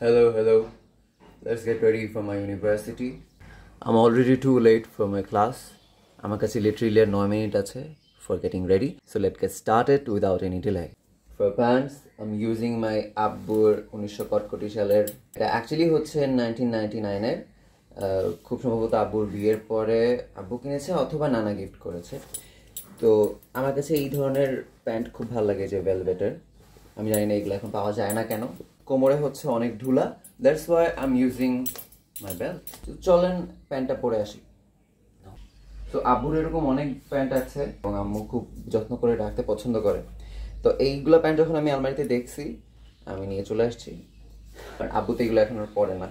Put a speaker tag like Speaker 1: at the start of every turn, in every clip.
Speaker 1: Hello, hello. Let's get ready for my university. I'm already too late for my class. আমার কাছে literally 9 minutes আছে for getting ready. So let's get started without any delay. For pants, I'm using my আব্বুর 1961 সালের। এটা actually হচ্ছে 1999 এর। খুব সম্ভবত আব্বুর বিয়ের পরে আব্বু কিনেছে অথবা নানা গিফট করেছে। তো আমার কাছে এই ধরনের প্যান্ট খুব ভালো লাগে যে ভেলভেটের। আমি জানি না এগুলো এখন পাওয়া যায় না কেন। কোমরে হচ্ছে অনেক ঢুলা, that's why I am using my belt. চলেন প্যান্টটা পরে আসি। তো আব্বুর এরকম অনেক প্যান্ট আছে এবং আম্মু খুব যত্ন করে রাখতে পছন্দ করে। তো এইগুলো প্যান্ট যখন আমি আলমারিতে দেখছি আমি নিয়ে চলে আসছি, বাট আব্বু তো এগুলো এখন আর পরে না।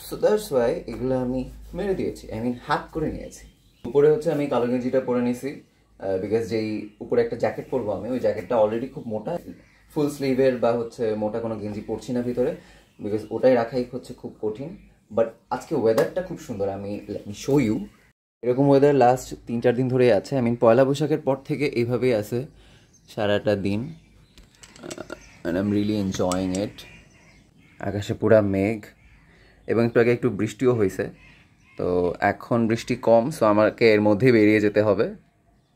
Speaker 1: সো দ্যাটস ওয়াই এগুলো আমি মেরে দিয়েছি, আই মিন হাত করে নিয়েছি। উপরে হচ্ছে আমি কালো গেঞ্জিটা পরে নিয়েছি বিকজ যেই উপরে একটা জ্যাকেট পরবো আমি, ওই জ্যাকেটটা অলরেডি খুব মোটা, ফুল স্লিভের বা হচ্ছে মোটা কোনো গেঞ্জি পরছি না ভিতরে, বিকজ ওটাই রাখাই হচ্ছে খুব কঠিন। বাট আজকে ওয়েদারটা খুব সুন্দর, আমি শো ইউ। এরকম ওয়েদার লাস্ট 3-4 দিন ধরেই আছে, আই মিন পয়লা বৈশাখের পর থেকে এইভাবেই আছে সারাটা দিন, and I am really enjoying it. আকাশে পুরা মেঘ এবং একটু আগে একটু বৃষ্টিও হয়েছে, তো এখন বৃষ্টি কম, সো আমাকে এর মধ্যেই বেরিয়ে যেতে হবে।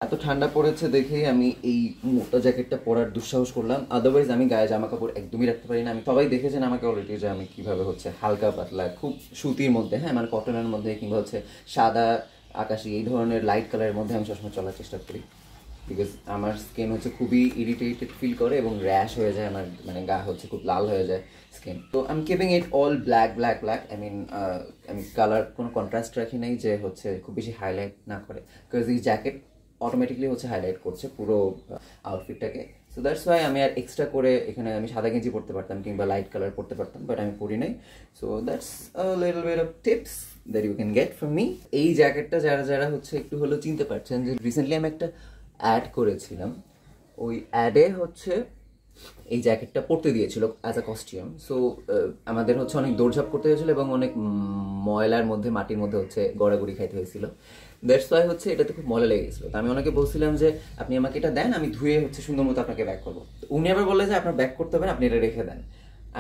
Speaker 1: এত ঠান্ডা পড়েছে দেখেই আমি এই মোটা জ্যাকেটটা পরার দুঃসাহস করলাম, আদারওয়াইজ আমি গায়ে জামা কাপড় একদমই রাখতে পারি না। আমি সবাই দেখেছেন আমাকে অলরেডি যে আমি কীভাবে হচ্ছে হালকা পাতলা খুব সুতির মধ্যে, হ্যাঁ মানে কটনের মধ্যে কিংবা হচ্ছে সাদা আকাশি এই ধরনের লাইট কালারের মধ্যে আমি সবসময় চলার চেষ্টা করি, বিকজ আমার স্কিন হচ্ছে খুবই ইরিটেটেড ফিল করে এবং র্যাশ হয়ে যায়, আমার মানে গা হচ্ছে খুব লাল হয়ে যায় স্কিন। তো I am keeping it all black black black, I mean আমি কালার কোনো কন্ট্রাস্ট রাখি নাই যে হচ্ছে খুব বেশি হাইলাইট না করে, বিকজ এই জ্যাকেট অটোমেটিকলি হচ্ছে হাইলাইট করছে পুরো আউটফিটটাকে। সো দ্যাটস ওয়াই আমি আর এক্সট্রা করে এখানে আমি সাদা গেঞ্জি পরতে পারতাম কিংবা লাইট কালার পরতে পারতাম, বাট আমি পরি নাই। So that's a little bit of tips that you can get from me. এই জ্যাকেটটা যারা যারা হচ্ছে একটু হলেও চিনতে পারছেন যে রিসেন্টলি আমি একটা অ্যাড করেছিলাম, ওই অ্যাডে হচ্ছে এই জ্যাকেটটা পরতে দিয়েছিল অ্যাজ আ কস্টিউম। সো আমাদের হচ্ছে অনেক দৌড়ঝাঁপ করতে হয়েছিল এবং অনেক ময়লার মধ্যে মাটির মধ্যে হচ্ছে গড়াগড়ি খাইতে হয়েছিল, দ্যাটস ওয়াই হচ্ছে এটাতে খুব ময়লা লেগে গেছিলো। তো আমি ওনাকে বলছিলাম যে আপনি আমাকে এটা দেন, আমি ধুয়ে হচ্ছে সুন্দর মতো আপনাকে ব্যাক করবো। উনি আবার বললে যে আপনার ব্যাক করতে হবে না, আপনি এটা রেখে দেন।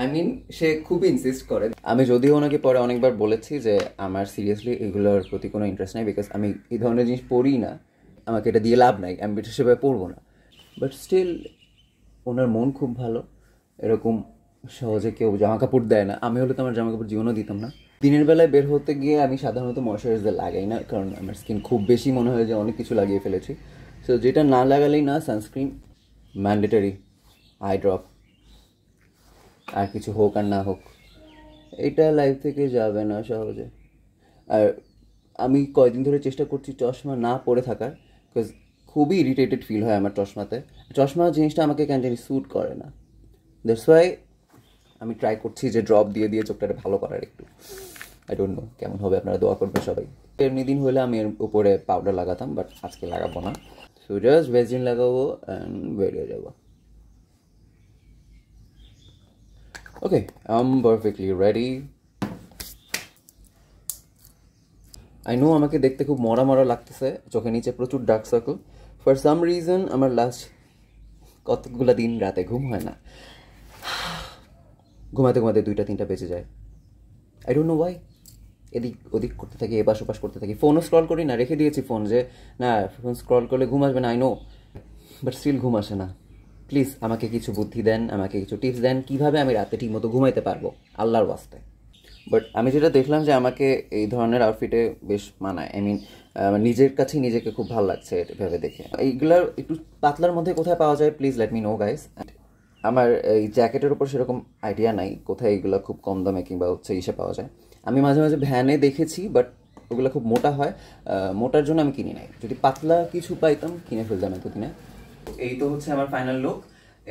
Speaker 1: আই মিন সে খুবই ইনসিস্ট করে। আমি যদিও ওনাকে পরে অনেকবার বলেছি যে আমার সিরিয়াসলি এগুলোর প্রতি কোনো ইন্টারেস্ট নাই, বিকজ আমি এই ধরনের জিনিস পড়ি না, আমাকে এটা দিয়ে লাভ নাই, আমি এটা সেভাবে পড়বো না। বাট স্টিল ওনার মন খুব ভালো, এরকম সহজে কেউ জামা কাপড় দেয় না। আমি হলে তো আমার জামা কাপড় জীবনও দিতাম না। দিনের বেলায় বের হতে গিয়ে আমি সাধারণত ময়শ্চারাইজার লাগাই না, কারণ আমার স্কিন খুব বেশি মনে হয় যে অনেক কিছু লাগিয়ে ফেলেছি। সো যেটা না লাগালেই না, সানস্ক্রিন ম্যান্ডেটরি, আই ড্রপ, আর কিছু হোক আর না হোক এটা লাইফ থেকে যাবে না সহজে। আর আমি কয়েকদিন ধরে চেষ্টা করছি চশমা না পরে থাকার, বিকজ খুবই ইরিটেটেড ফিল হয় আমার চশমাতে। চশমা জিনিসটা আমাকে কেন জানি স্যুট করে না, দ্যাটস ওয়াই আমি ট্রাই করছি যে ড্রপ দিয়ে দিয়ে চোখটাকে ভালো করার একটু। আই ডোন্ট নো কেমন হবে, আপনারা দোয়া করবেন সবাই। এমনি দিন হলে আমি এর উপরে পাউডার লাগাতাম, বাট আজকে লাগাবো না। সো জাস্ট ভেজিন লাগাবো অ্যান্ড বেরিয়ে যাবো। Okay, I am perfectly ready. I know আমাকে দেখতে খুব মরা মরা লাগতেছে, চোখের নিচে প্রচুর dark circle. For some reason আমার লাস্ট কতগুলো দিন রাতে ঘুম হয় না, ঘুমাতে ঘুমাতে 2টা-3টা বেজে যায়। I don't know Y. এদিক ওদিক করতে থাকি, এপাশ ওপাশ করতে থাকি, ফোনও স্ক্রল করি না, রেখে দিয়েছি ফোন, যে না ফোন স্ক্রল করলে ঘুম আসবে না, আই নো, বাট স্টিল ঘুম আসে না। প্লিজ আমাকে কিছু বুদ্ধি দেন, আমাকে কিছু টিপস দেন কীভাবে আমি রাতে ঠিক মতো ঘুমাইতে পারবো আল্লাহর ওয়াস্তে। বাট আমি যেটা দেখলাম যে আমাকে এই ধরনের আউটফিটে বেশ মানায়, আই মিন নিজের কাছেই নিজেকে খুব ভালো লাগছে এভাবে দেখে। এইগুলার একটু পাতলার মধ্যে কোথায় পাওয়া যায় please let me no guys. আমার এই জ্যাকেটের উপর সেরকম আইডিয়া নাই কোথায় এগুলো খুব কম দামে কিংবা হচ্ছে ইসে পাওয়া যায়। আমি মাঝে মাঝে ভ্যানে দেখেছি, বাট ওগুলো খুব মোটা হয়, মোটার জন্য আমি কিনি নাই। যদি পাতলা কিছু পাইতাম কিনে ফেলতাম এতদিনে। এই তো হচ্ছে আমার ফাইনাল লুক।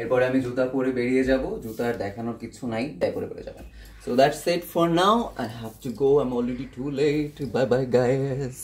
Speaker 1: এরপরে আমি জুতা পরে বেরিয়ে যাব, জুতার দেখানোর কিছু নাই, তাই পরে বেরিয়ে যাবেন। So that's it for now. I have to go. I'm already too late. Bye bye guys.